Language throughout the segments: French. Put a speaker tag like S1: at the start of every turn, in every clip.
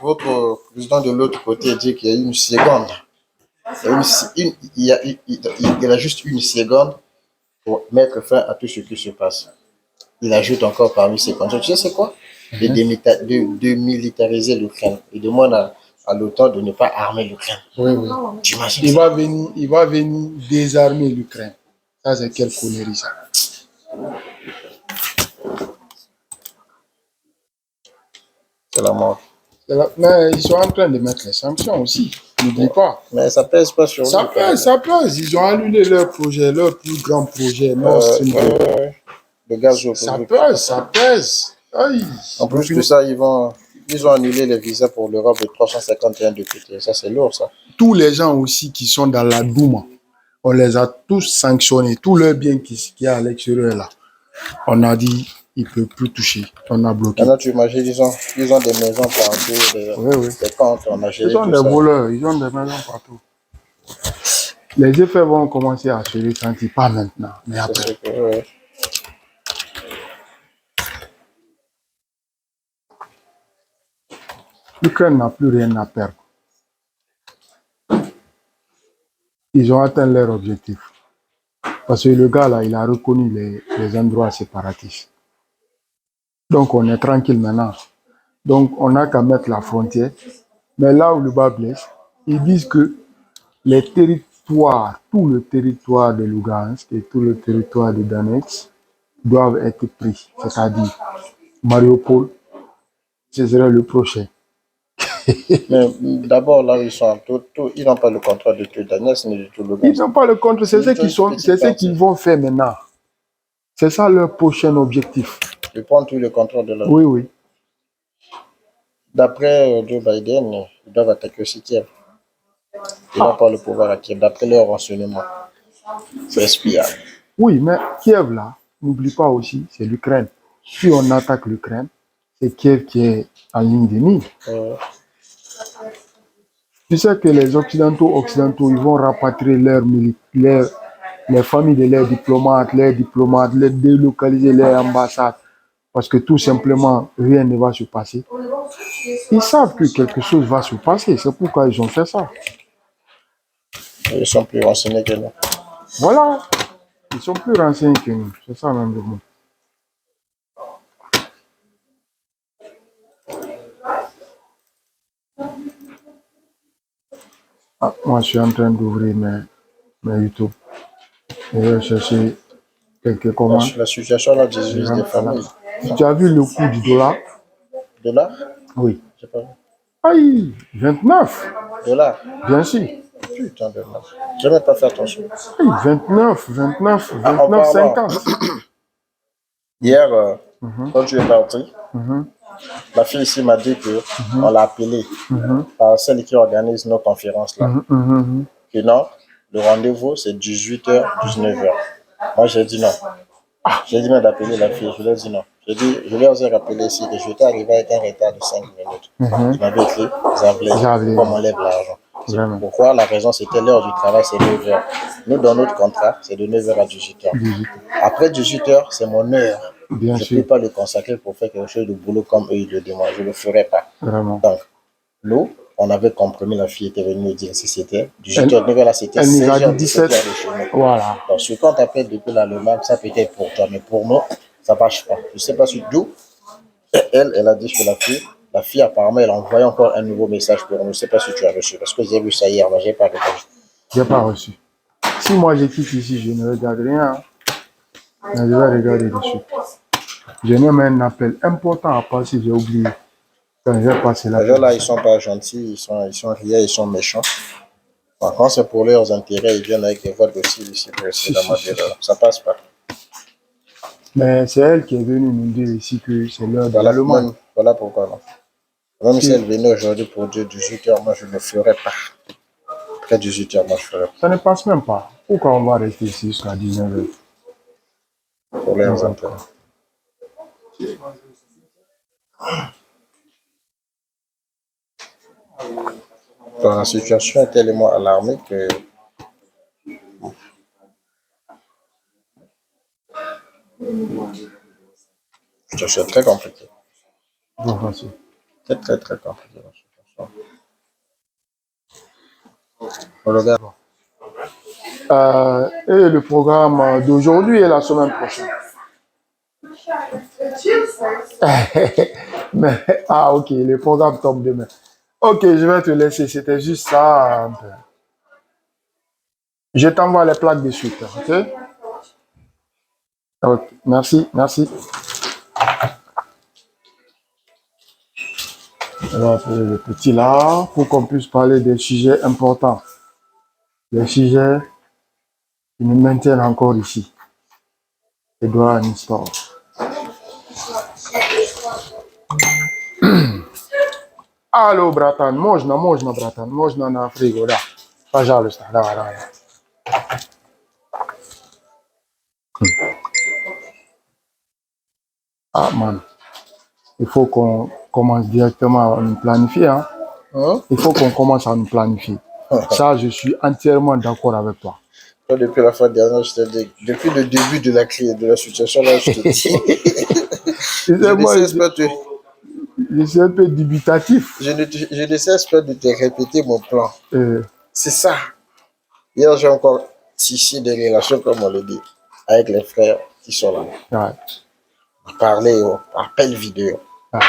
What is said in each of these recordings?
S1: votre président de l'autre côté dit qu'il y a une seconde. Il a juste une seconde pour mettre fin à tout ce qui se passe. Il ajoute encore parmi ses conditions, tu sais c'est quoi? De démilitariser l'Ukraine. Il demande à l'OTAN de ne pas armer l'Ukraine.
S2: Oui, oui. Il va venir désarmer l'Ukraine. Ça, c'est quelle connerie, ça.
S1: C'est la mort.
S2: Mais ils sont en train de mettre les sanctions aussi. N'oublie pas.
S1: Mais ça pèse pas sur lui.
S2: Ça pèse. Ils ont annulé leur projet, leur plus grand projet.
S1: Le gaz
S2: ça pèse. Aïe.
S1: En plus de ça, ils ont annulé les visas pour l'Europe de 351 députés. Ça, c'est lourd, ça.
S2: Tous les gens aussi qui sont dans la Douma, on les a tous sanctionnés. Tous leurs biens qui y a à l'extérieur, là. On a dit, ils ne peuvent plus toucher. On a bloqué.
S1: Maintenant, tu imagines, ils ont des maisons partout, des comptes, on a géré.
S2: Ils sont des voleurs, ils ont des maisons partout. Les effets vont commencer à se ressentir, pas maintenant, mais après. L'Ukraine n'a plus rien à perdre. Ils ont atteint leur objectif. Parce que le gars là, il a reconnu les endroits séparatistes. Donc on est tranquille maintenant. Donc on n'a qu'à mettre la frontière. Mais là où le bas blesse, ils disent que les territoires, tout le territoire de Lugansk et tout le territoire de Donetsk doivent être pris. C'est-à-dire Mariupol, ce serait le prochain.
S1: Mais d'abord, là, ils n'ont pas le contrôle de tout Donetsk ni de tout Lugansk.
S2: Ils n'ont pas le contrôle, c'est ce qu'ils vont faire maintenant. C'est ça leur prochain objectif.
S1: Ils prennent tout le contrôle de leur.
S2: Oui, oui.
S1: D'après Joe Biden, ils doivent attaquer aussi Kiev. Ils n'ont pas le pouvoir à Kiev, d'après leur renseignement. C'est espionnage.
S2: Oui, mais Kiev, là, n'oublie pas aussi, c'est l'Ukraine. Si on attaque l'Ukraine, c'est Kiev qui est en ligne de mire. Tu sais que les Occidentaux, ils vont rapatrier les familles de leurs diplomates, les délocaliser leurs ambassades, parce que tout simplement, rien ne va se passer. Ils savent que quelque chose va se passer, c'est pourquoi ils ont fait ça.
S1: Ils sont plus renseignés que nous.
S2: Voilà, ils sont plus renseignés que nous, c'est ça même le mot. Moi, je suis en train d'ouvrir mes YouTube. Je vais chercher quelques commandes.
S1: La situation là divise des familles.
S2: Tu as vu le coût du dollar?
S1: Dollar?
S2: Oui.
S1: J'ai pas vu.
S2: Aïe, 29.
S1: Dollars?
S2: Bien sûr.
S1: Putain de merde. Je n'ai même pas fait attention.
S2: Aïe, 29, 50.
S1: Hier, quand tu es parti, la fille ici m'a dit qu'on l'a appelée par celle qui organise nos conférences là. Que non, le rendez-vous c'est 18h, 19h. Moi j'ai dit non. J'ai dit même d'appeler la fille, je lui ai dit non. J'ai dit, je lui ai rappelé ici que j'étais arrivé avec un retard de 5 minutes. Il m'avait écrit, Zablé, comme on lève l'argent. Pourquoi? La raison c'était l'heure du travail, c'est 9h. Nous, dans notre contrat, c'est de 9h à 18h. Après 18h, c'est mon heure. Je ne peux pas le consacrer pour faire quelque chose de boulot comme eux, ils le demandent. Je ne le ferai pas.
S2: Vraiment.
S1: Donc, nous, on avait compromis, la fille était venue nous dire si c'était 18h, 9h, là, c'était 16h, 17h de chez nous.
S2: Voilà.
S1: Donc, ce qu'on t'appelle depuis l'Allemagne, ça peut être pour toi, mais pour nous, ça ne marche pas. Je ne sais pas d'où. Elle a dit que la fille, apparemment, elle a envoyé encore un nouveau message pour nous. Je ne sais pas si tu as reçu, parce que j'ai vu ça hier, mais je n'ai pas reçu.
S2: Je n'ai pas reçu. Si moi je quitte ici, je ne regarde rien. Mais je vais regarder dessus. J'ai même un appel important à passer, j'ai oublié. Quand je vais passer là.
S1: Les gens là, ils ne sont pas gentils, ils sont riants, ils sont méchants. Quand c'est pour leurs intérêts, ils viennent avec des votes de ici pour essayer d'amener là. Ça passe pas.
S2: Mais c'est elle qui est venue nous dire ici que c'est l'heure de l'Allemagne.
S1: Voilà pourquoi non. Même si elle venait aujourd'hui pour dire 18h, moi je ne le ferai pas. Après 18h, moi je ferai pas.
S2: Ça ne passe même pas. Pourquoi on va rester ici jusqu'à 19h?
S1: Pour leurs intérêts. La situation est tellement alarmée que c'est très compliqué.
S2: Bon, merci.
S1: C'est très compliqué. On regarde.
S2: Et le programme d'aujourd'hui et la semaine prochaine. Mais, ah, ok, le programme tombe demain. Ok, je vais te laisser. C'était juste ça. Un peu. Je t'envoie les plaques de suite. Ok? Ok, merci, merci. On va faire le petit là pour qu'on puisse parler des sujets importants. Des sujets qui nous maintiennent encore ici. Edouard en histoire. Allô, bratan. Можно, bratan. Можно на фригу, да. Пожалуйста, да. Ah, man. Il faut qu'on commence directement à nous planifier. Hein? Il faut qu'on commence à nous planifier. Ça, je suis entièrement d'accord avec toi.
S1: Depuis la fois dernière, je t'ai dit, depuis le début de la situation, là, je te dis.
S2: Je suis un peu dubitatif.
S1: Je ne cesse pas de te répéter mon plan. C'est ça. Hier, j'ai encore tissé des relations, comme on le dit, avec les frères qui sont là.
S2: Ouais.
S1: Parler appel vidéo.
S2: Ouais.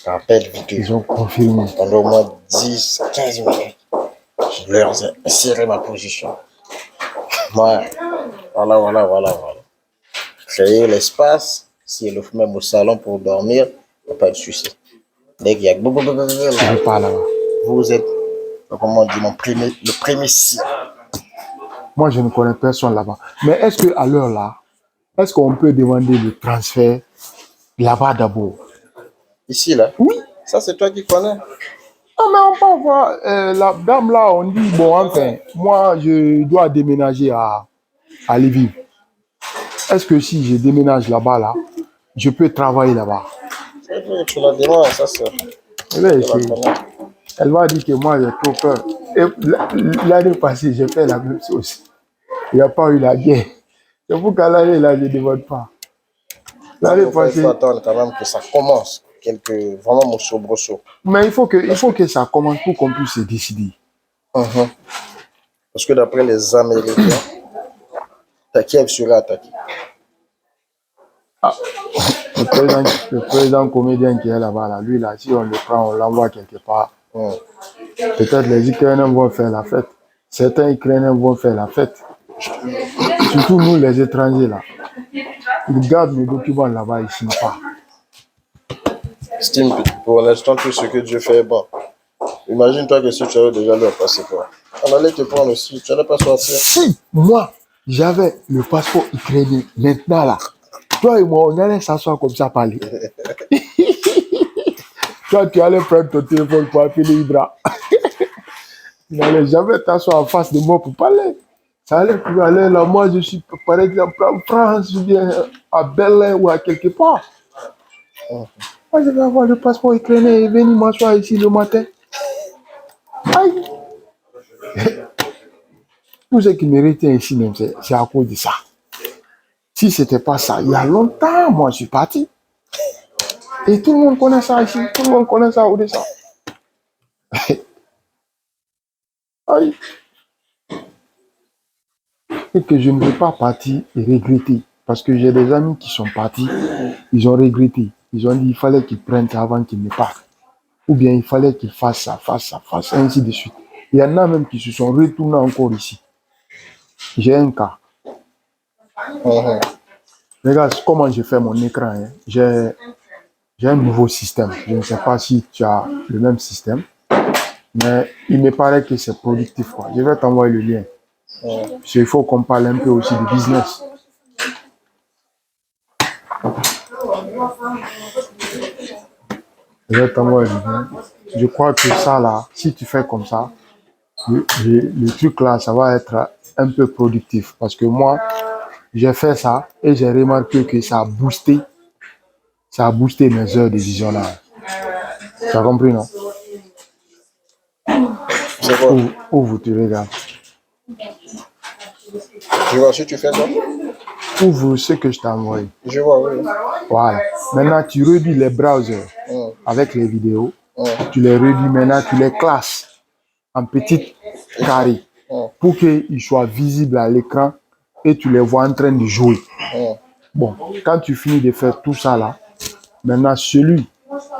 S1: Appel vidéo.
S2: Ils ont confirmé.
S1: Pendant au moins 10, 15 minutes, je leur ai inséré ma position. Ouais. Voilà. Créer l'espace, si elle offre même au salon pour dormir, il n'y a pas de souci. Dès qu'il y a vous êtes, comment on dit, le premier si.
S2: Moi, je ne connais personne là-bas. Mais est-ce qu'à l'heure là, est-ce qu'on peut demander le transfert là-bas d'abord?
S1: Ici, là?
S2: Oui.
S1: Ça, c'est toi qui connais.
S2: Ah, mais on peut voir la dame là, on dit, bon, enfin, moi, je dois déménager à Lévis. Est-ce que si je déménage là-bas, là, je peux travailler là-bas?
S1: Tu la demandes, ça, c'est...
S2: Elle va dire que moi, j'ai trop peur. Et l'année passée, j'ai fait la même chose. Il n'y a pas eu la guerre. C'est pour qu'à l'année, là, je ne demande pas.
S1: L'année passée... Il faut attendre quand même que ça commence. Vraiment mon soubresaut.
S2: Mais il faut que ça commence pour qu'on puisse se décider.
S1: Parce que d'après les Américains, Kiev sera attaqué.
S2: Ah, le président comédien qui est là-bas, là, lui, là, si on le prend, on l'envoie quelque part. Peut-être les Ukrainiens vont faire la fête. Certains Ukrainiens vont faire la fête. Surtout nous, les étrangers, là. Ils gardent nos documents là-bas, ils ne signent pas.
S1: Steve, pour l'instant, tout ce que Dieu fait est bon. Imagine-toi que si tu avais déjà leur passeport, on allait te prendre aussi, tu n'allais pas sortir.
S2: Si, moi, j'avais le passeport ukrainien, maintenant là, toi et moi, on allait s'asseoir comme ça parler. Toi, tu allais prendre ton téléphone pour appeler Ibra. Tu n'allais jamais t'asseoir en face de moi pour parler. Ça allait pour aller là, moi je suis par exemple en France ou bien à Berlin ou à quelque part. Moi je vais avoir le passeport ukrainien et venir m'asseoir ici le matin. Aïe! Tout ce qui me retient ici même, c'est à cause de ça. Si ce n'était pas ça, il y a longtemps, moi je suis parti. Et tout le monde connaît ça ici, tout le monde connaît ça au-dessus. Aïe! Et que je ne veux pas partir et regretter. Parce que j'ai des amis qui sont partis, ils ont regretté. Ils ont dit qu'il fallait qu'ils prennent ça avant qu'ils ne partent. Ou bien il fallait qu'ils fassent ça, ainsi de suite. Il y en a même qui se sont retournés encore ici. J'ai un cas. Regarde comment j'ai fait mon écran. Hein. J'ai un nouveau système. Je ne sais pas si tu as le même système. Mais il me paraît que c'est productif. Quoi. Je vais t'envoyer le lien. Parce qu'il faut qu'on parle un peu aussi de business. Je vais t'envoyer le lien. Je crois que ça là, si tu fais comme ça, le truc là, ça va être un peu productif. Parce que moi, j'ai fait ça et j'ai remarqué que ça a boosté mes heures de visionnage. Tu as compris, non?
S1: C'est quoi?
S2: Ouvre, tu regardes.
S1: Je vois, si tu fais quoi?
S2: Ouvre ce que je t'ai envoyé.
S1: Je vois, oui.
S2: Voilà. Maintenant, tu réduis les browsers avec les vidéos. Tu les réduis maintenant, tu les classes. en petits carrés pour qu'ils soient visibles à l'écran et tu les vois en train de jouer. Bon, quand tu finis de faire tout ça là, maintenant celui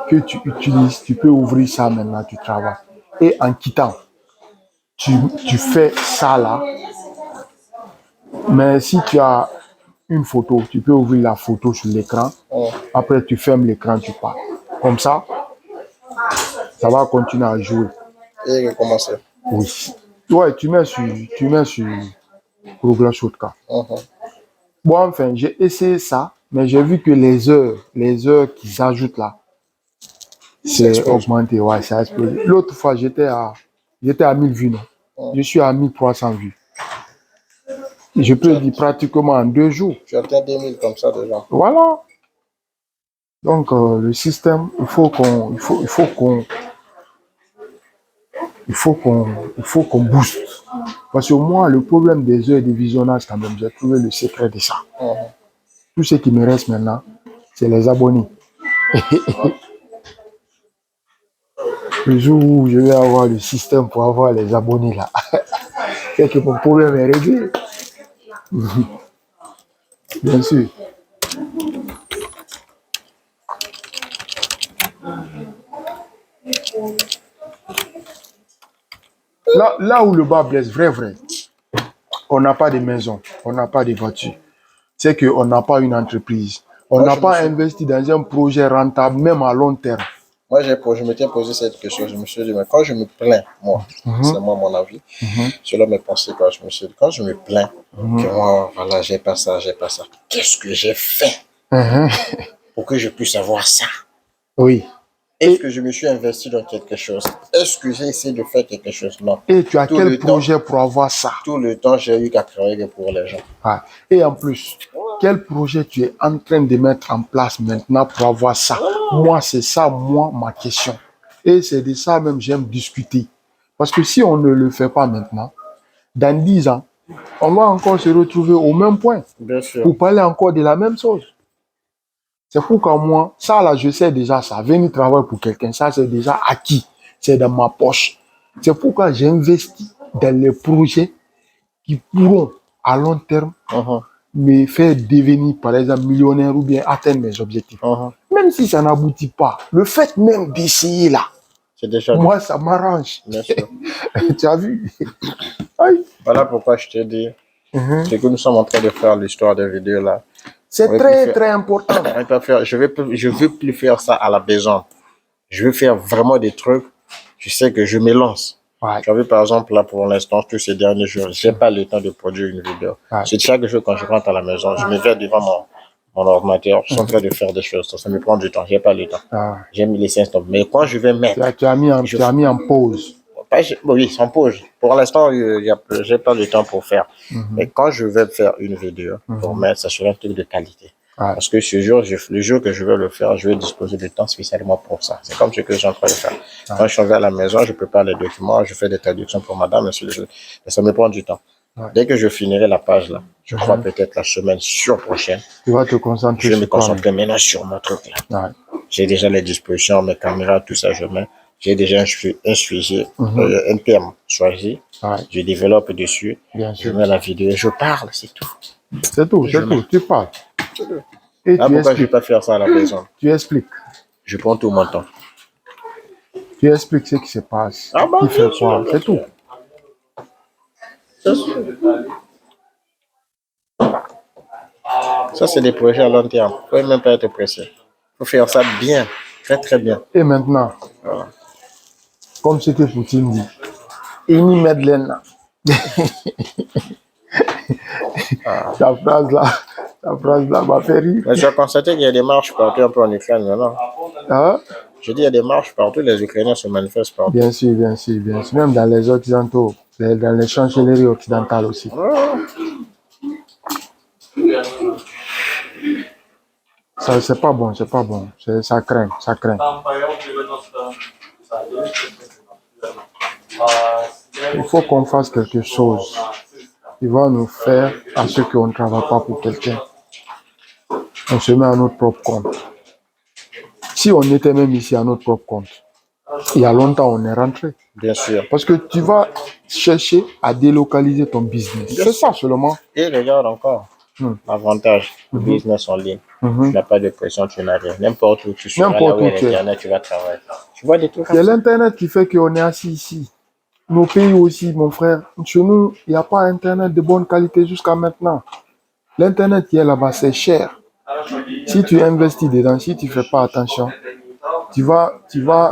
S2: que tu utilises, tu peux ouvrir ça maintenant, tu travailles. Et en quittant, tu fais ça là. Mais si tu as une photo, tu peux ouvrir la photo sur l'écran. Après, tu fermes l'écran, tu pars. Comme ça va continuer à jouer.
S1: Et recommencer.
S2: Oui. Ouais, tu mets sur Google Shortcut. Bon, enfin, j'ai essayé ça, mais j'ai vu que les heures qui s'ajoutent là, c'est augmenté. Ouais, ça a explosé. L'autre fois, j'étais à 1000 vues, non? Je suis à 1300 vues. Je peux dire pratiquement en 2 jours.
S1: Tu atteins 2000 comme ça déjà.
S2: Voilà. Donc, le système, il faut qu'on booste. Parce que moi, le problème des heures de visionnage, quand même, j'ai trouvé le secret de ça. Tout ce qui me reste maintenant, c'est les abonnés. Le jour où je vais avoir le système pour avoir les abonnés là, c'est que mon problème est réglé. Bien sûr. Là où le bas blesse, vrai, on n'a pas de maison, on n'a pas de voiture. C'est qu'on n'a pas une entreprise. On n'a pas investi dans un projet rentable, même à long terme.
S1: Moi, je m'étais posé cette question. Je me suis dit, mais quand je me plains, moi, c'est moi mon avis, cela me pensait quand je me suis dit, quand je me plains, que moi, voilà, j'ai pas ça, qu'est-ce que j'ai fait pour que je puisse avoir ça?
S2: Oui.
S1: Est-ce que je me suis investi dans quelque chose? Est-ce que j'ai essayé de faire quelque chose? Non.
S2: Et tu as quel projet pour avoir ça?
S1: Tout le temps, j'ai eu qu'à travailler pour les gens.
S2: Ah. Et en plus, quel projet tu es en train de mettre en place maintenant pour avoir ça? Moi, c'est ça, ma question. Et c'est de ça même j'aime discuter. Parce que si on ne le fait pas maintenant, dans 10 ans, on va encore se retrouver au même point.
S1: Bien sûr.
S2: Pour parler encore de la même chose. C'est pourquoi moi, ça là, je sais déjà ça. Venir travailler pour quelqu'un, ça c'est déjà acquis. C'est dans ma poche. C'est pourquoi j'investis dans les projets qui pourront, à long terme, me faire devenir, par exemple, millionnaire ou bien atteindre mes objectifs. Même si ça n'aboutit pas, le fait même d'essayer là,
S1: déjà
S2: moi, ça m'arrange.
S1: Bien sûr.
S2: Tu as vu?
S1: Voilà pourquoi je te dis, c'est que nous sommes en train de faire l'histoire des vidéos là.
S2: C'est très important.
S1: Je veux plus faire ça à la maison. Je veux faire vraiment des trucs. Je sais que je me lance. Tu as vu, par exemple, là, pour l'instant, tous ces derniers jours, je n'ai pas le temps de produire une vidéo. C'est chaque jour, quand je rentre à la maison, je me vais devant mon ordinateur, je suis en train de faire des choses. Ça me prend du temps. Je n'ai pas le temps. J'ai mis les 5 stops. Mais quand je vais mettre...
S2: Tu as mis en pause.
S1: Oui, sans pause. Pour l'instant, je n'ai pas le temps pour faire. Mais quand je vais faire une vidéo, pour mettre, ça sera un truc de qualité. Parce que le jour que je vais le faire, je vais disposer de temps spécialement pour ça. C'est comme ce que je suis en train de faire. Quand je suis arrivé à la maison, je prépare les documents, je fais des traductions pour madame, et ça me prend du temps. Dès que je finirai la page là, je crois peut-être la semaine prochaine,
S2: tu vas te concentrer.
S1: Je vais me concentrer maintenant sur mon truc là. J'ai déjà les dispositions, mes caméras, tout ça, je mets. J'ai déjà un sujet, un thème choisi. Je développe dessus. Je mets la vidéo et je parle, c'est tout.
S2: C'est tout. Tu parles.
S1: Et pourquoi je ne vais pas faire ça à la maison?
S2: Tu expliques.
S1: Je prends tout mon temps.
S2: Tu expliques ce qui se passe. Qui fait quoi? C'est tout.
S1: Ça, c'est des projets à long terme. Il ne faut même pas être pressé. Il faut faire ça bien, très très bien.
S2: Et maintenant, comme ce que Poutine dit, Eni Medlena. Ta phrase là m'a fait rire.
S1: Mais tu as constaté qu'il y a des marches partout un peu en Ukraine maintenant. Je dis il y a des marches partout, les Ukrainiens se manifestent partout.
S2: Bien sûr. Même dans les occidentaux, dans les chancelleries occidentales aussi. Ça, c'est pas bon. Ça craint. Il faut qu'on fasse quelque chose qui va nous faire à ce qu'on ne travaille pas pour quelqu'un. On se met à notre propre compte. Si on était même ici à notre propre compte, Il y a longtemps, on est rentré.
S1: Bien sûr.
S2: Parce que tu vas chercher à délocaliser ton business. C'est ça seulement.
S1: Et regarde encore, avantage du business en ligne. Tu n'as pas de pression, tu n'as rien. N'importe où tu seras, là où il y a l'Internet, tu vas travailler. Tu vois des trucs comme ça.
S2: Il y a l'Internet qui fait qu'on est assis ici. Nos pays aussi, mon frère. Chez nous, il n'y a pas Internet de bonne qualité jusqu'à maintenant. L'Internet qui est là-bas, c'est cher. Si tu investis dedans, si tu ne fais pas attention, tu vas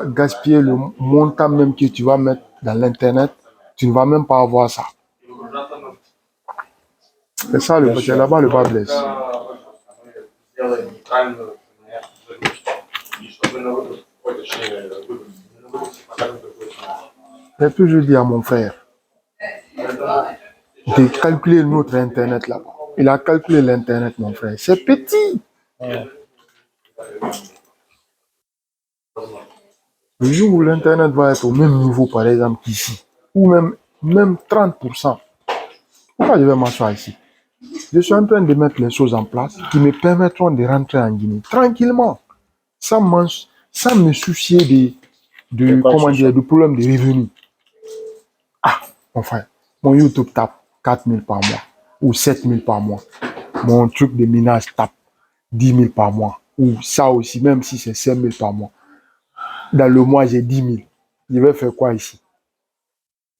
S2: gaspiller le montant même que tu vas mettre dans l'Internet. Tu ne vas même pas avoir ça. C'est ça, c'est là-bas le bas blesse. J'ai toujours dit à mon frère de calculer notre Internet là-bas. Il a calculé l'Internet, mon frère. C'est petit. Le jour où l'Internet va être au même niveau, par exemple, qu'ici, ou même 30%, pourquoi je vais m'asseoir ici? Je suis en train de mettre les choses en place qui me permettront de rentrer en Guinée tranquillement, sans me soucier du problème de revenus. Ah, mon frère, mon YouTube tape 4 000 par mois ou 7 000 par mois. Mon truc de minage tape 10 000 par mois. Ou ça aussi, même si c'est 5 000 par mois. Dans le mois, j'ai 10 000. Je vais faire quoi ici?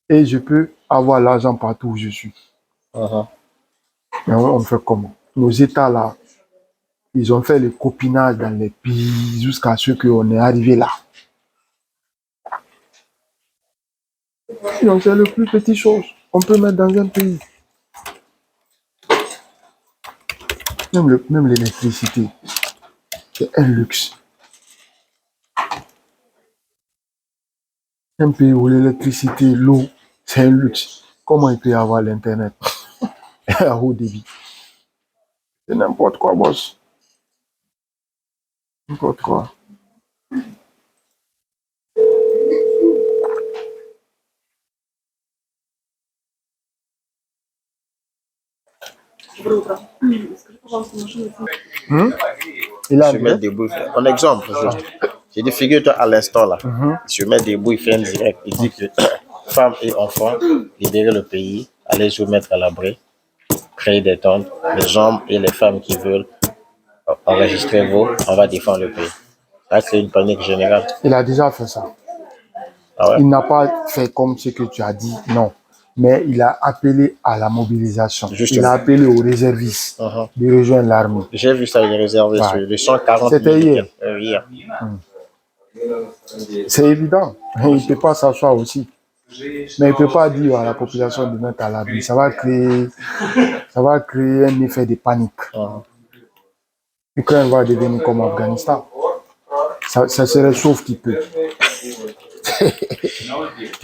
S2: Et je peux avoir l'argent partout où je suis. Mais on fait comment? Nos États là, ils ont fait le copinage dans les pays jusqu'à ce qu'on est arrivé là. Donc c'est le plus petit chose qu'on peut mettre dans un pays. Même l'électricité, c'est un luxe. Un pays où l'électricité, l'eau, c'est un luxe. Comment il peut y avoir l'Internet à haut débit? C'est n'importe quoi, boss. N'importe quoi.
S1: Il se met debout. Un exemple, j'ai dit, figure-toi à l'instant là. Il se met debout, il fait un direct. Il dit que femmes et enfants, libérer le pays, allez vous mettre à l'abri, créer des tentes, les hommes et les femmes qui veulent, enregistrez-vous, on va défendre le pays. Ça, c'est une panique générale.
S2: Il a déjà fait ça.
S1: Ah ouais?
S2: Il n'a pas fait comme ce que tu as dit, non. Mais il a appelé à la mobilisation.
S1: Justement.
S2: Il a appelé aux réservistes de rejoindre l'armée.
S1: J'ai vu ça, il est réservé sur les 140
S2: C'était hier. C'est évident. Il ne peut pas s'asseoir aussi. Mais il ne peut pas dire à la population de mettre à l'abri. Ça va créer un effet de panique. L'Ukraine va devenir comme l'Afghanistan. Ça serait sauf qu'il peut.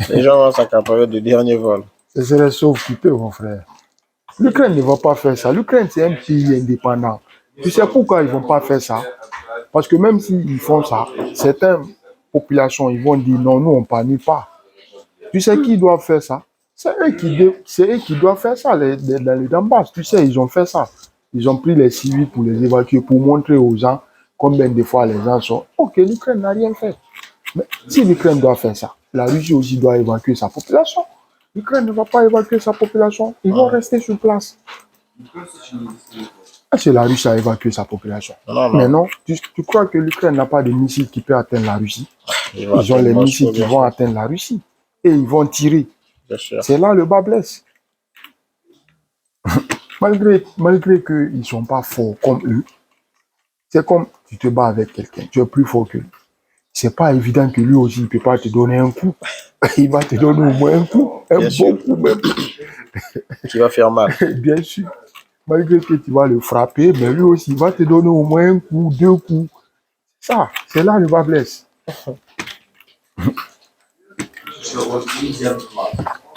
S1: Les gens vont s'accaparer de dernier vol.
S2: Ce serait sauf qu'il peut, mon frère. L'Ukraine ne va pas faire ça. L'Ukraine, c'est un pays indépendant. Tu sais pourquoi ils ne vont pas faire ça? Parce que même s'ils font ça, certaines populations, ils vont dire non, nous, on ne parle pas. Tu sais qui doit faire ça? C'est eux qui doivent faire ça, les Donbass. Tu sais, ils ont fait ça. Ils ont pris les civils pour les évacuer, pour montrer aux gens combien de fois les gens sont. Ok, l'Ukraine n'a rien fait. Mais si l'Ukraine doit faire ça, la Russie aussi doit évacuer sa population. L'Ukraine ne va pas évacuer sa population. Ils vont rester sur place. C'est la Russie à évacuer sa population. Mais non, tu crois que l'Ukraine n'a pas de missiles qui peuvent atteindre la Russie? Ils ont les missiles qui vont atteindre la Russie. Et ils vont tirer. C'est là le bas blesse. malgré qu'ils ne sont pas forts comme eux, c'est comme tu te bats avec quelqu'un, tu es plus fort que lui. C'est pas évident que lui aussi, il ne peut pas te donner un coup. Il va te donner au moins un coup, bon coup même.
S1: Qui va faire mal.
S2: Bien sûr. Malgré que tu vas le frapper, mais lui aussi, il va te donner au moins un coup, 2 coups. Ça, c'est là le bas blesse.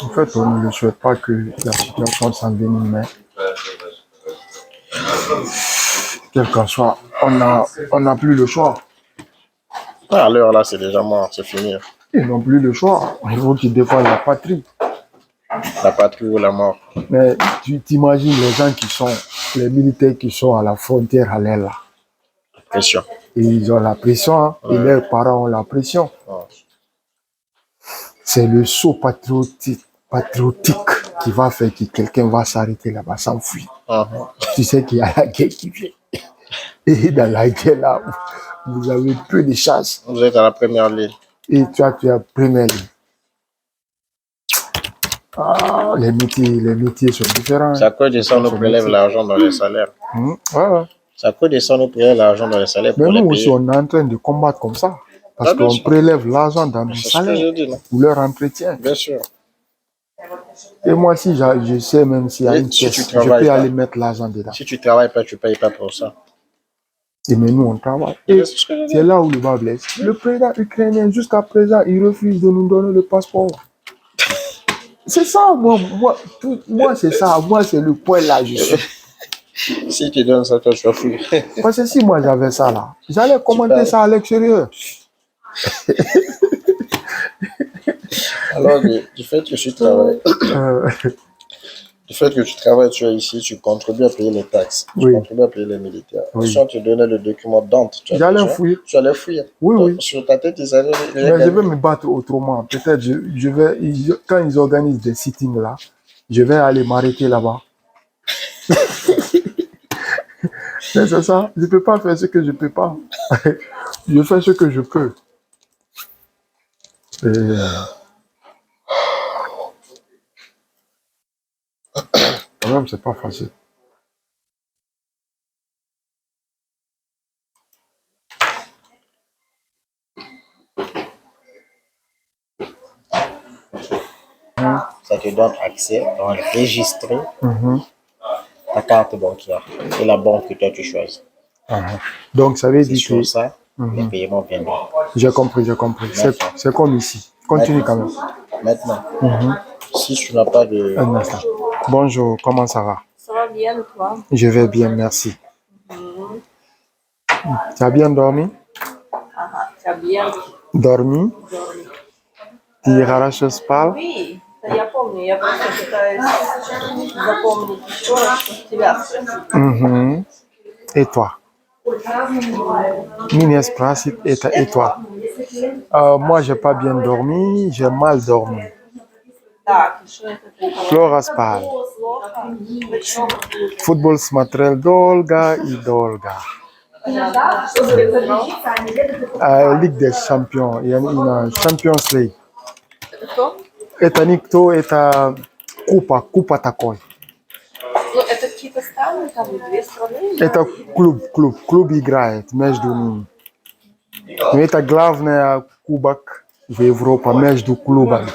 S2: En fait, on ne souhaite pas que la situation s'envenime, mais quel qu'en soit, on n'a plus le choix.
S1: À l'heure là, c'est déjà mort, c'est fini.
S2: Ils n'ont plus le choix. Il faut qu'ils défendent la patrie.
S1: La patrie ou la mort.
S2: Mais tu t'imagines les gens les militaires qui sont à la frontière à l'air là.
S1: Pression.
S2: Et ils ont la pression, et leurs parents ont la pression. c'est le saut patriotique qui va faire que quelqu'un va s'arrêter là-bas, s'enfuir. Tu sais qu'il y a la guerre qui vient. Et dans la guerre là, vous avez peu de chance.
S1: Vous êtes à la première ligne.
S2: Et toi, tu es à première ligne. Ah, les métiers sont différents.
S1: C'est à cause de ça qu'on nous prélève l'argent dans les salaires.
S2: Ouais.
S1: C'est à cause de ça qu'on nous prélève l'argent dans les salaires.
S2: Mais nous aussi, on est en train de combattre comme ça. Parce qu'on prélève l'argent dans nos salaires pour leur entretien.
S1: Bien sûr.
S2: Et moi, si je sais même s'il y a une pièce, je peux aller mettre l'argent dedans.
S1: Si tu travailles pas, tu ne payes pas pour ça.
S2: Et mais nous, on travaille. Et c'est là où le bas blesse. Le président ukrainien, jusqu'à présent, il refuse de nous donner le passeport. C'est ça, moi c'est ça. Moi, c'est le point là, je suis.
S1: Si tu donnes ça, toi, tu vas fouiller.
S2: Parce que si moi, j'avais ça là, j'allais commenter ça à l'extérieur.
S1: Alors, du fait que tu travailles, du fait que tu travailles, tu es ici, tu contribues à payer les taxes, tu contribues à payer les militaires. Si on te donnait le document Dante, tu allais fouiller.
S2: Oui,
S1: donc,
S2: oui.
S1: Sur ta tête, ils allaient.
S2: Mais je vais me battre autrement. Peut-être je vais, quand ils organisent des sittings là, je vais aller m'arrêter là-bas. Mais c'est ça, je ne peux pas faire ce que je ne peux pas. Je fais ce que je peux. Et quand même, c'est pas facile.
S1: Ça te donne accès à enregistrer ta carte bancaire et la banque que toi tu choisis.
S2: Donc, ça veut dire que
S1: ça, les paiements viennent.
S2: J'ai compris. C'est comme ici. Continue quand même.
S1: Maintenant, si tu n'as pas de...
S2: Un instant. Bonjour, comment ça va?
S3: Ça va bien, toi?
S2: Je vais bien, merci. Tu as bien dormi?
S3: Tu as bien
S2: dormi? Ты хорошо спал?
S3: Oui, я помню. Я просто пытаюсь запомнить еще раз, чтобы тебя спросить.
S2: Et toi? Меня спросит это et toi? Moi, j'ai pas bien dormi, j'ai mal dormi.
S3: Так, что это ты?
S2: Плохо спал.
S3: Плохо? Почему?
S2: Футбол смотрел долго и долго.
S3: Что смотрел?
S2: Ligue des champions, il y a une Champions League.
S3: Это кто?
S2: Это никто, это Купа такой.
S3: Ну, это какие-то страны, там, две страны?
S2: Это клуб играет между ними. Но это главный кубок в Европе между клубами.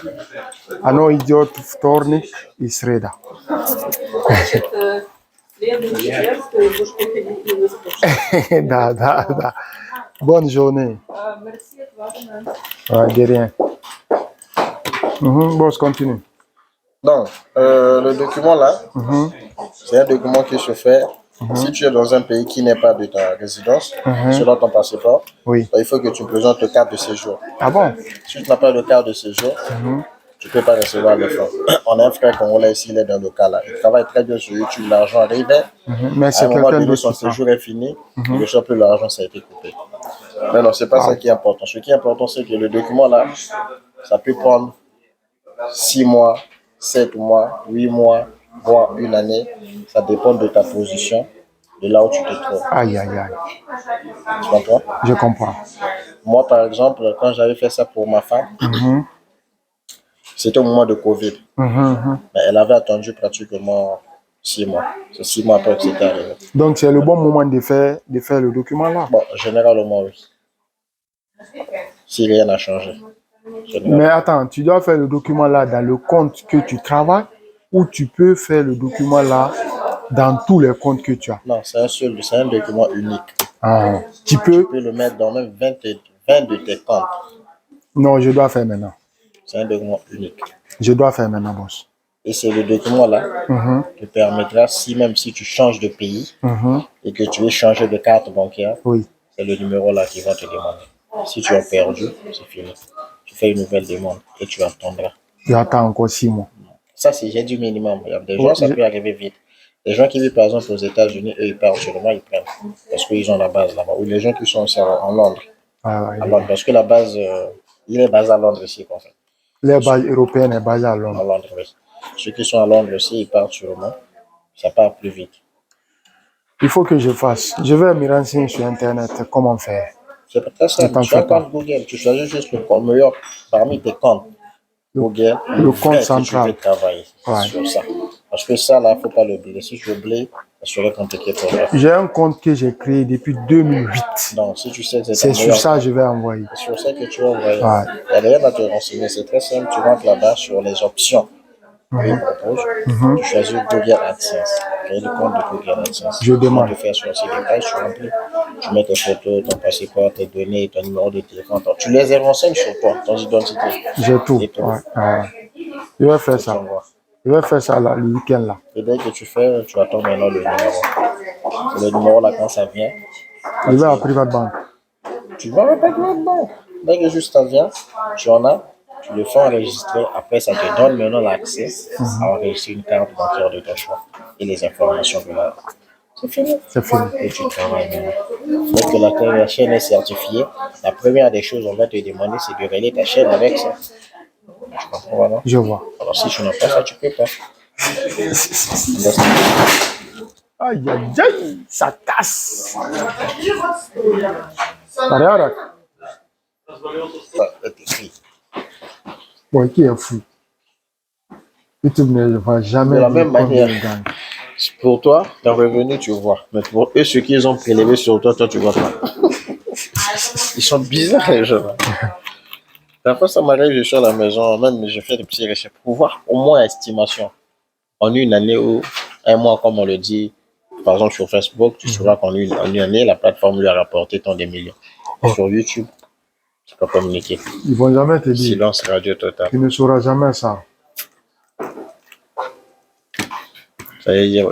S2: Оно идет вторник и среда.
S3: Значит, следующий четверг ты будешь приходить и выспаться.
S2: Да. Bonne journée.
S3: Merci à toi.
S2: De rien. Boss, continue.
S1: Donc, le document là, c'est un document qui se fait si tu es dans un pays qui n'est pas de ta résidence, selon ton passeport.
S2: Oui.
S1: Il faut que tu présentes le carte de séjour.
S2: Ah bon?
S1: Si tu n'as pas de carte de séjour, tu ne peux pas recevoir le fonds. On a un frère congolais ici, il est dans le cas là. Il travaille très bien sur YouTube, l'argent arrivait.
S2: Mais c'est
S1: à un moment
S2: quelqu'un
S1: donné,
S2: d'autre
S1: son
S2: qui prend.
S1: séjour est fini, il ne reçoit plus l'argent, ça a été coupé. Mais non, ce n'est pas ça qui est important. Ce qui est important, c'est que le document là, ça peut prendre 6 mois, 7 mois, 8 mois, voire une année. Ça dépend de ta position, de là où tu te trouves.
S2: Aïe.
S1: Tu comprends?
S2: Je comprends.
S1: Moi, par exemple, quand j'avais fait ça pour ma femme, c'était au moment de Covid. Mais elle avait attendu pratiquement 6 mois. C'est 6 mois après que c'était arrivé.
S2: Donc, c'est le bon moment de faire le document là.
S1: Bon, généralement, oui. Si rien n'a changé.
S2: Mais attends, tu dois faire le document là dans le compte que tu travailles ou tu peux faire le document là dans tous les comptes que tu as?
S1: Non, c'est un document unique.
S2: Tu peux
S1: le mettre dans même 20 de tes comptes.
S2: Non, je dois faire maintenant.
S1: C'est un document unique.
S2: Je dois faire maintenant, boss.
S1: Et c'est le document là qui te permettra, même si tu changes de pays et que tu veux changer de carte bancaire, c'est le numéro là qui va te demander. Si tu as perdu, c'est fini. Tu fais une nouvelle demande et tu attendras.
S2: Tu attends encore 6 mois.
S1: Ça, c'est j'ai du minimum. Il y a des gens, ça peut arriver vite. Les gens qui vivent par exemple aux États-Unis, eux, ils partent seulement, ils prennent. Parce qu'ils ont la base là-bas. Ou les gens qui sont aussi en Londres. Parce que la base, il est basé à Londres ici, en fait.
S2: Les bases européennes est basée à
S1: À
S2: Londres.
S1: Londres, oui. Ceux qui sont à Londres aussi, ils partent sûrement. Ça part plus vite.
S2: Il faut que je fasse. Je vais me renseigner sur Internet comment faire.
S1: C'est pas très
S2: Ne
S1: simple.
S2: t'en
S1: Tu as
S2: fais
S1: un
S2: pas.
S1: compte Google, tu choisis juste le compte meilleur parmi tes comptes. Google,
S2: Le compte
S1: vrai que tu
S2: central.
S1: veux travailler
S2: Ouais.
S1: sur ça. Parce que ça, là, il ne faut pas l'oublier. Si tu oublies, ça serait compliqué pour toi.
S2: J'ai un compte que j'ai créé depuis 2008.
S1: Donc, si tu sais que c'est
S2: C'est
S1: ton
S2: sur
S1: meilleur
S2: ça que je vais envoyer.
S1: c'est sur ça que tu vas envoyer.
S2: Ouais.
S1: Il n'y a rien à te renseigner. C'est très simple. Tu rentres là-bas sur les options qu'ils proposent. Tu choisis Google AdSense. Créer le compte de Google AdSense.
S2: Je demande.
S1: Tu fais sur ces détails, tu remplis. Tu mets tes photos, ton passeport, tes données, ton numéro de téléphone. Tu les renseignes sur toi, ton identité.
S2: J'ai tout.
S1: Et tout.
S2: Ouais. Je vais faire
S1: Tu
S2: ça.
S1: envoies.
S2: Je vais faire ça là, le week-end là.
S1: Et dès que tu fais, tu attends maintenant le numéro. C'est le numéro là, quand ça vient,
S2: Je vais à Private Bank.
S1: tu vas avec la banque. Dès que juste ça vient, tu en as, tu le fais enregistrer. Après, ça te donne maintenant l'accès à enregistrer une carte bancaire de ton choix et les informations de la. C'est fini.
S2: C'est fini.
S1: Et tu travailles maintenant. Dès que la chaîne est certifiée, la première des choses qu'on va te demander, c'est de relier ta chaîne avec ça. Tu comprends, voilà?
S2: Je vois.
S1: Alors, si tu n'as pas ça, tu peux pas.
S2: Aïe, aïe, aïe, ça casse. Regarde.
S1: Ça est écrit.
S2: Bon, qui est fou. YouTube ne va jamais
S1: De la
S2: dire
S1: même
S2: combien
S1: manière.
S2: il gagne.
S1: Pour toi, ton revenu, tu vois. Mais pour eux, ceux qu'ils ont prélevé sur toi, toi, tu vois pas. Ils sont bizarres, les gens. La fois, ça m'arrive, je suis à la maison, même je fais des petits recherches pour voir au moins estimation. En une année ou un mois, comme on le dit, par exemple sur Facebook, tu sauras qu'en une année, la plateforme lui a rapporté tant des millions. Et sur YouTube, tu peux communiquer.
S2: Ils vont jamais te dire.
S1: Silence radio total.
S2: Tu ne sauras jamais ça.
S1: Ça veut dire,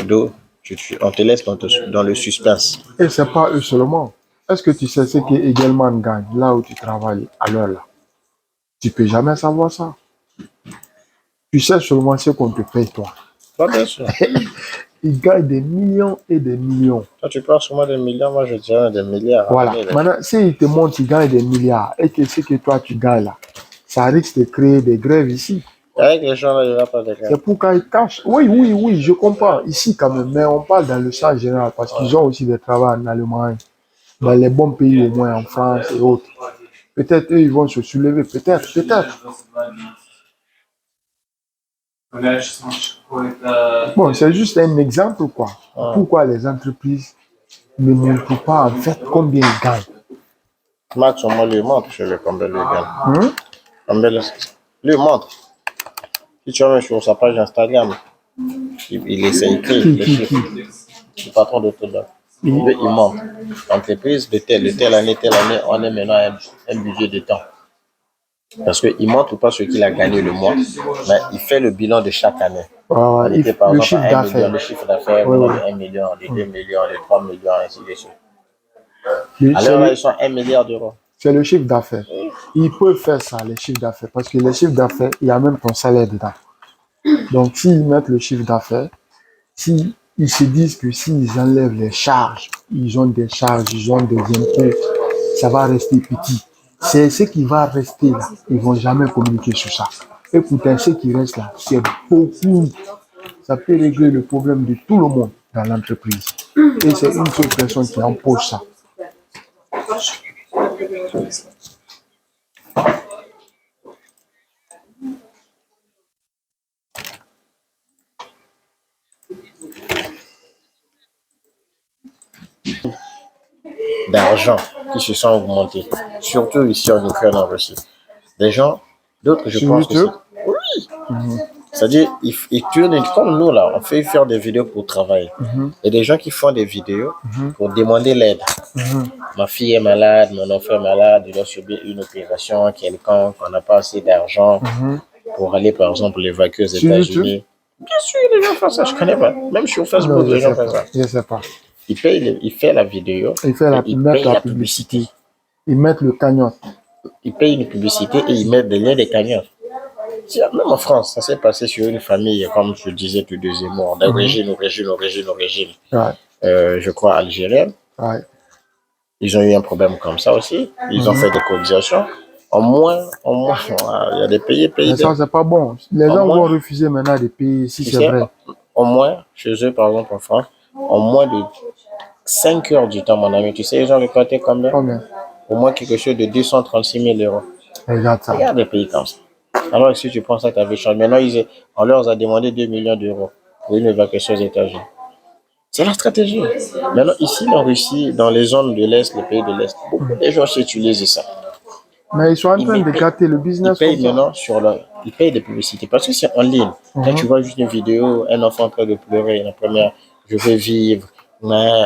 S1: on te laisse dans le suspense.
S2: Et c'est pas eux seulement. Est-ce que tu sais ce que Egelman gagne là où tu travailles à l'heure là? Tu peux jamais savoir ça. Tu sais seulement ce qu'on te paye toi.
S1: Pas bien sûr.
S2: Il gagne des millions et des millions.
S1: Toi, tu parles sûrement des millions, moi je dirais des milliards.
S2: Voilà.
S1: Allez, là.
S2: Maintenant, s'il te montre qu'il gagne des milliards et que ce que toi tu gagnes là, ça risque de créer des grèves ici.
S1: Avec les gens là, il n'y aura pas de grève.
S2: C'est pourquoi ils cachent. Oui, oui, oui, je comprends. Ici quand même, mais on parle dans le sens général parce qu'ils ont aussi des travaux en Allemagne, dans les bons pays au moins en France et autres. Peut-être eux, ils vont se soulever. Peut-être, peut-être. Bon, c'est juste un exemple, quoi. Pourquoi les entreprises ne montrent pas en fait combien ils gagnent.
S1: Max, on lui montre sur le combien lui gagne.
S2: Hein?
S1: Combien lui montre. Si tu vas même sur sa page Instagram, il essaie d'écrire les chiffres. Le patron de tout là. Il montre. Entreprise de telle année, on est maintenant à un budget de temps. Parce qu'il ne montre pas ce qu'il a gagné le mois, mais il fait le bilan de chaque année.
S2: Ouais,
S1: était par
S2: le
S1: exemple
S2: chiffre
S1: à 1 million,
S2: d'affaires.
S1: le chiffre d'affaires,
S2: Ouais,
S1: de
S2: ouais.
S1: 1 million, de 2 millions, de 3 millions, ainsi de suite.
S2: Le-
S1: Alors là, ils sont 1 milliard d'euros.
S2: C'est le chiffre d'affaires. Ils peuvent faire ça, les chiffres d'affaires, parce que les chiffres d'affaires, il y a même ton salaire dedans. Donc, s'ils mettent le chiffre d'affaires, s'ils se disent que s'ils enlèvent les charges, ils ont des charges, ils ont des impôts, ça va rester petit. C'est ce qui va rester là. Ils ne vont jamais communiquer sur ça. Et pourtant, ce qui reste là, c'est beaucoup. Ça peut régler le problème de tout le monde dans l'entreprise. Et c'est une seule personne qui empoche ça.
S1: D'argent qui se sont augmentés. Surtout ici en Ukraine en Russie. Des gens, d'autres, je
S2: Sur
S1: pense que
S2: YouTube?
S1: c'est. Oui! C'est-à-dire, ils tournent comme nous là, on fait faire des vidéos pour travailler. Il y a des gens qui font des vidéos pour demander l'aide. Ma fille est malade, mon enfant est malade, il doit subir une opération quelconque, on n'a pas assez d'argent pour aller par exemple l'évacuer aux
S2: Sur
S1: États-Unis. Bien sûr, les gens font ça, je connais pas. Même sur Facebook,
S2: Non, je
S1: les gens
S2: sais
S1: font ça.
S2: pas. Je sais pas.
S1: Il fait la vidéo,
S2: Il fait
S1: et il paye la publicité.
S2: Ils mettent le cagnotte.
S1: Il paye une publicité et il met des liens des cagnottes. Même en France, ça s'est passé sur une famille, comme je disais tout deuxièmement, d'origine,
S2: Ouais,
S1: je crois algérienne.
S2: ouais.
S1: Ils ont eu un problème comme ça aussi. Ils ont fait des cotisations. Au moins, il y a des pays.
S2: Mais ça, c'est pas bon. Les
S1: Au
S2: gens
S1: moins,
S2: vont refuser maintenant des pays si
S1: tu
S2: c'est
S1: sais,
S2: vrai.
S1: au moins, chez eux, par exemple, en France, en moins de 5 heures du temps, mon ami, tu sais, ils ont récolté combien?
S2: Combien?
S1: Au moins quelque chose de 236 000 euros.
S2: Regarde ça.
S1: Regarde des pays comme ça. Alors, si tu prends ça, tu avais changé. Maintenant, on leur a demandé 2 millions d'euros pour une évacuation aux États-Unis. C'est la stratégie. Maintenant, ici, en Russie, dans les zones de l'Est, les pays de l'Est, beaucoup de gens utilisent ça.
S2: Mais ils sont en train de
S1: paient-
S2: gâter le
S1: Ils
S2: business
S1: payent
S2: comme ça.
S1: maintenant ils payent des publicités parce que c'est en ligne. Quand tu vois juste une vidéo, un enfant en train de pleurer, la première, je veux vivre,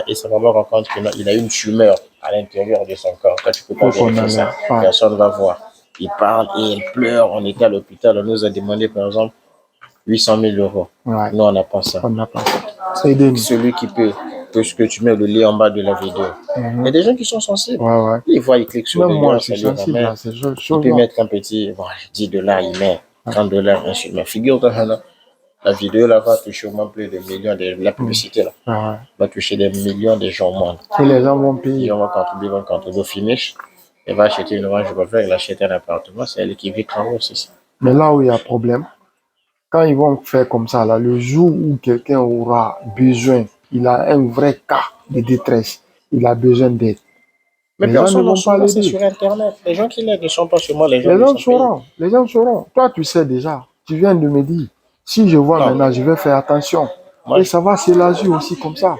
S1: et ça va me rendre compte qu'il a une tumeur à l'intérieur de son corps. Quand tu peux pas
S2: Faut qu'on
S1: vérifier ça,
S2: enlève.
S1: personne ne va voir. Il parle et il pleure. On était à l'hôpital, on nous a demandé par exemple 800 000 euros.
S2: Ouais.
S1: Nous, on n'a pas ça.
S2: On n'a pas ça. Aidez-nous.
S1: Celui qui peut, que ce que tu mets le lien en bas de la vidéo. Il y a des gens qui sont sensibles.
S2: Ouais.
S1: Ils voient, ils cliquent sur
S2: Même
S1: le
S2: moi,
S1: lien,
S2: je suis
S1: ça lui
S2: sensible
S1: ramène.
S2: à ces
S1: Il
S2: choses.
S1: peut mettre un petit, bon, 10 $, il met 30 $, ainsi. Mais figure-toi, la vidéo là va toucher au moins plus de millions de la publicité là.
S2: Ouais.
S1: Va toucher des millions de gens au monde.
S2: Et les gens vont
S1: Ils
S2: payer.
S1: vont contribuer au finish. Elle va acheter une Range Rover, elle achète un appartement, c'est elle qui vit en haut, c'est ça.
S2: Mais là où il y a problème, quand ils vont faire comme ça, là, le jour où quelqu'un aura besoin, il a un vrai cas de détresse, il a besoin d'aide.
S1: Mais
S2: Les gens ne
S1: personne n'en
S2: vont pas
S1: saura, c'est
S2: l'aider.
S1: sur Internet. Les gens qui l'aident ne sont pas sur moi, les gens
S2: Les
S1: de
S2: gens
S1: son pays.
S2: sauront, les gens sauront. Toi, tu sais déjà, tu viens de me dire. Si je vois
S1: Non.
S2: maintenant, je vais faire attention.
S1: Moi,
S2: Et ça va s'élargir aussi comme ça.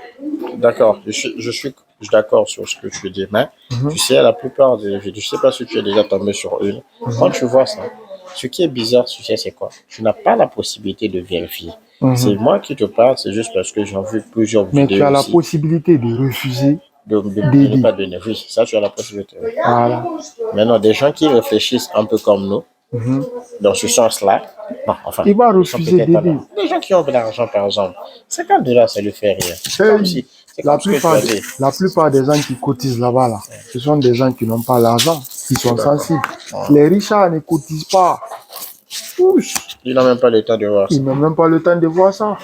S1: D'accord, je suis d'accord sur ce que tu dis, mais tu sais, la plupart des vidéos, je sais pas si tu es déjà tombé sur une, quand tu vois ça, ce qui est bizarre, tu sais, c'est quoi? Tu n'as pas la possibilité de vérifier. C'est moi qui te parle, c'est juste parce que j'ai vu plusieurs
S2: Mais
S1: vidéos
S2: tu as la
S1: aussi
S2: possibilité de refuser.
S1: de ne pas donner. Oui, ça, tu as la possibilité.
S2: Voilà.
S1: Maintenant, des gens qui réfléchissent un peu comme nous, dans ce sens-là, bon, enfin,
S2: Il va
S1: ils sont
S2: refuser
S1: peut-être pas
S2: d'aider.
S1: là. Les gens qui ont de l'argent, par exemple, 50 $, ça lui fait rien. C'est comme si, c'est
S2: La
S1: comme ce que tu as dit.
S2: plupart des gens qui cotisent là-bas, là, ce sont des gens qui n'ont pas l'argent, qui sont sensibles. Les richards ne cotisent pas. Ouch.
S1: Ils n'ont même pas le temps de voir ça.
S2: Ils n'ont même pas le temps de voir ça.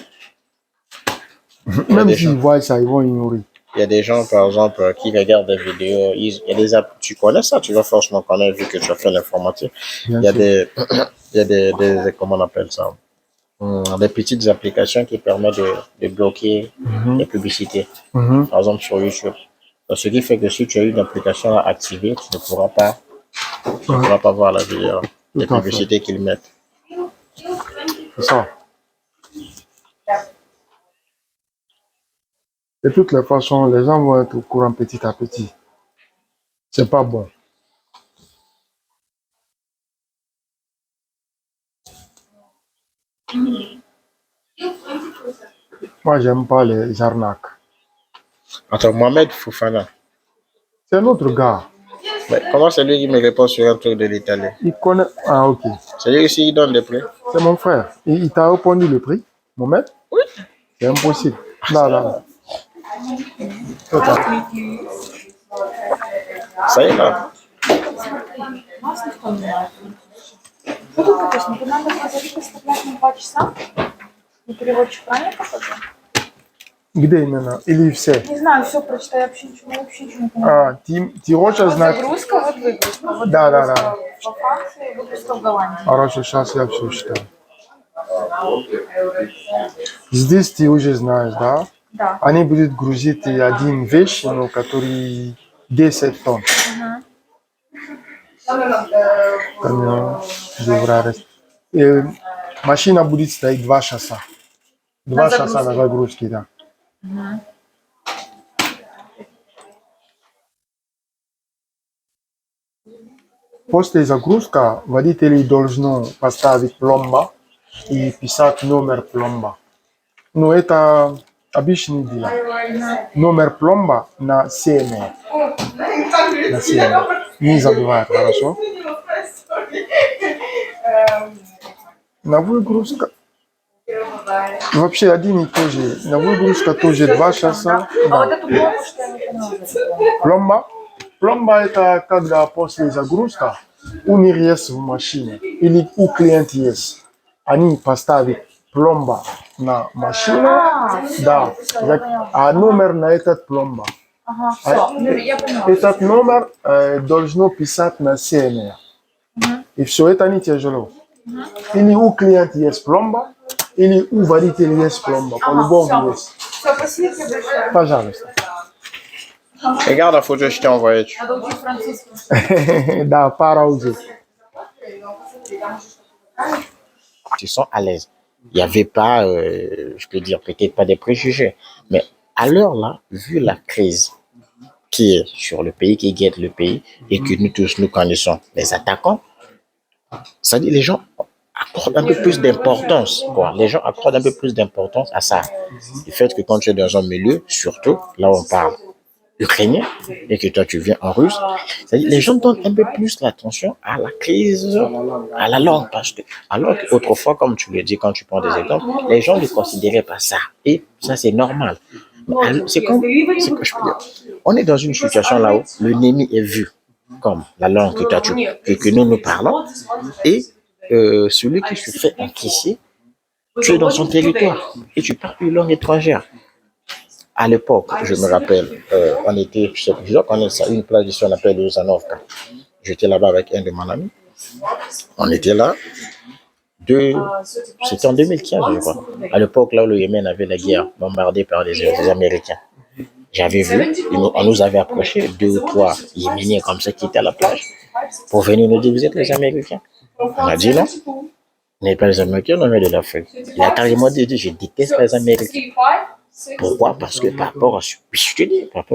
S2: Même s'ils voient ça, ils vont ignorer.
S1: Il y a des gens, par exemple, qui regardent des vidéos. Il y a des apps, tu connais ça, tu vas forcément connaître vu que tu as fait l'informatique.
S2: Bien
S1: Il y a
S2: sûr.
S1: il y a des, comment on appelle ça? Des petites applications qui permettent de bloquer les publicités. Par exemple, sur YouTube. Donc, ce qui fait que si tu as une application à activer, tu ne pourras pas voir la vidéo, les
S2: Tout à fait.
S1: publicités qu'ils mettent.
S2: C'est ça. De toutes les façons, les gens vont être au courant petit à petit. C'est pas bon. Moi, j'aime pas les arnaques.
S1: Attends, Mohamed Foufana.
S2: C'est notre gars.
S1: Mais comment c'est lui qui me répond sur un truc de l'Italie?
S2: Il connaît. Ah, ok.
S1: C'est lui aussi qui donne des prix?
S2: C'est mon frère. Il t'a répondu le prix, Mohamed?
S1: Oui.
S2: C'est impossible. Non.
S1: Ça y est là.
S4: Что тут написано? Тут надо позовите составлять на 2 часа. И переводчик правильно показал?
S2: Где именно? Или все?
S4: Не знаю, все прочитай, я вообще ничего не понимаю.
S2: Ты хочешь
S4: Вот
S2: знать?
S4: загрузка, вот выгрузка. Вот
S2: Да.
S4: загрузка во Франции, выгрузка в Голландии.
S2: Хорошо, сейчас я все читаю. Здесь ты уже знаешь, да?
S4: Да.
S2: Они будут грузить один вещь, ну, который 10 тонн. Камион devra rester. Машина будет стоять 2 часа. 2 часа на загрузке, да. После загрузка водители должны поставить пломба и писать номер пломба. Ну, это обычный дела. Номер пломба на семя. На семя. Не забывай, хорошо? На выгрузка. Вообще один и тот же. На выгрузка тоже 2 часа.
S4: А вот эту пломбу, что я не поняла.
S2: Пломба? Пломба это когда после загрузка у них есть в машине или у клиента есть. Они поставят пломба на машину, да, а номер на этот пломба.
S4: Ага, все, я поняла.
S2: Этот номер должно писать на семя. E soetani tiajolo. Ili u client yes plomba, ili u varite yes plomba. Pour le bon yes.
S4: Все, спасибо тебе большое.
S2: Пожалуйста.
S1: Regarde la photo que je t'ai envoyée.
S4: Надо учить французский.
S2: Да, пара уже.
S1: Tu sens à l'aise. Il n'y avait pas, je peux dire, peut-être pas des préjugés, mais à l'heure là, vu la crise qui est sur le pays, qui guette le pays, et que nous tous nous connaissons, les attaquants, ça dit les gens accordent un peu plus d'importance, quoi. Les gens accordent un peu plus d'importance à ça. Le fait que quand tu es dans un milieu, surtout là où on parle ukrainien, et que toi tu viens en russe, c'est-à-dire les gens donnent un peu plus l'attention à la crise, à la langue, parce que alors qu'autrefois, comme tu le dis quand tu prends des exemples, les gens ne considéraient pas ça, et ça c'est normal. C'est comme, c'est que je peux dire, on est dans une situation là où l'ennemi est vu comme la langue que, que nous parlons, et celui qui se fait encaisser, tu es dans son territoire et tu parles une langue étrangère. À l'époque, je me rappelle, on était, je sais pas, on est une plage ici, on appelle Uzanovka. J'étais là-bas avec un de mes amis. On était là. C'était en 2015, je crois. À l'époque, là où le Yémen avait la guerre, bombardé par les Américains. J'avais vu, on nous avait approché, 2 ou 3 Yéméniens comme ça qui étaient à la plage, pour venir nous dire, vous êtes les Américains. On a dit non. On n'est pas les Américains, on est de l'Afrique. Il a carrément dit, je déteste les Américains. Pourquoi? Parce que par rapport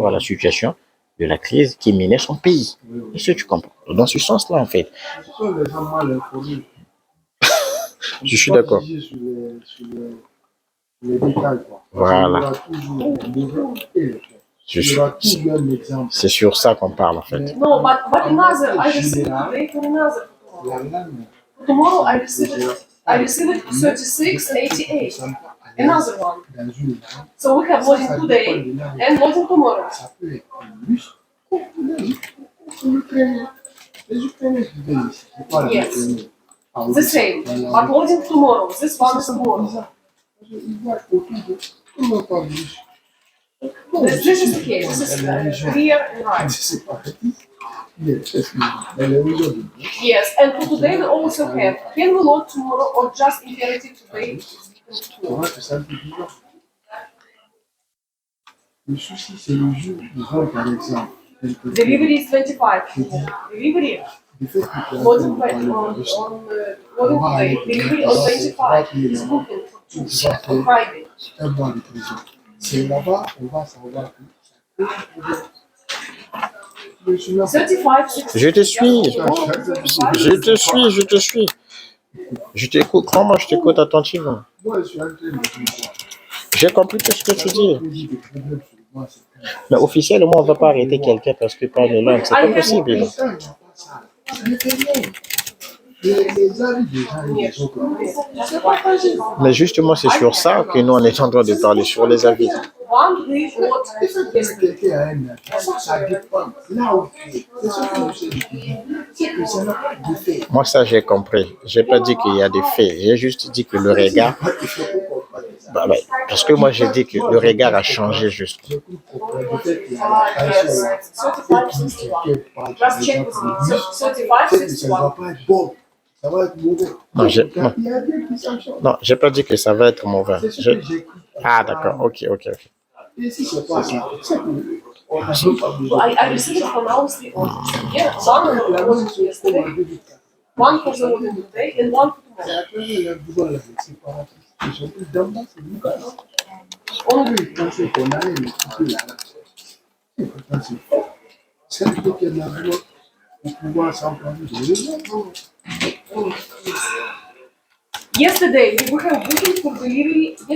S1: à la situation de la crise qui minait son pays. Est-ce que tu comprends? Dans ce sens-là, en fait. Je suis d'accord. Voilà. C'est sur ça qu'on parle, en fait.
S3: No, but another, I received today for another. Tomorrow I received 36.88. Another one. So we have loading today and loading tomorrow. Yes. The same. But loading tomorrow. This one is tomorrow. This is okay. This is clear and right. Yes, and for today we also have. Can we load tomorrow or just imperative today?
S2: Le souci, c'est le jour où vend, par exemple.
S3: Delivery is 25. Delivery. Loading today. Delivery on 25. Is booking on Friday.
S2: C'est là-bas, on va savoir que
S3: 35.
S1: Je te suis. Je te suis. Je t'écoute. Crois-moi, je t'écoute attentivement.
S2: moi, je suis en train de dire.
S1: J'ai compris tout ce que tu dis. Mais officiellement, on ne va pas arrêter quelqu'un parce qu'il parle une langue. C'est pas possible. Mais justement, c'est sur ça que nous, on est en train de parler, sur les avis.
S3: One week load yesterday.
S1: Moi, ça, j'ai compris. J'ai pas dit qu'il y a des faits. J'ai juste dit que le regard... parce que moi, j'ai dit que le regard a changé juste.
S3: Yes. 35, 61. Just check with me. 35, 61.
S1: Non, j'ai pas dit que ça va être mauvais. Ah, d'accord. Ok.
S3: I received it from our three orders. Yeah, one was yesterday, one for the order today, and one for tomorrow. Yesterday we have booking for delivery.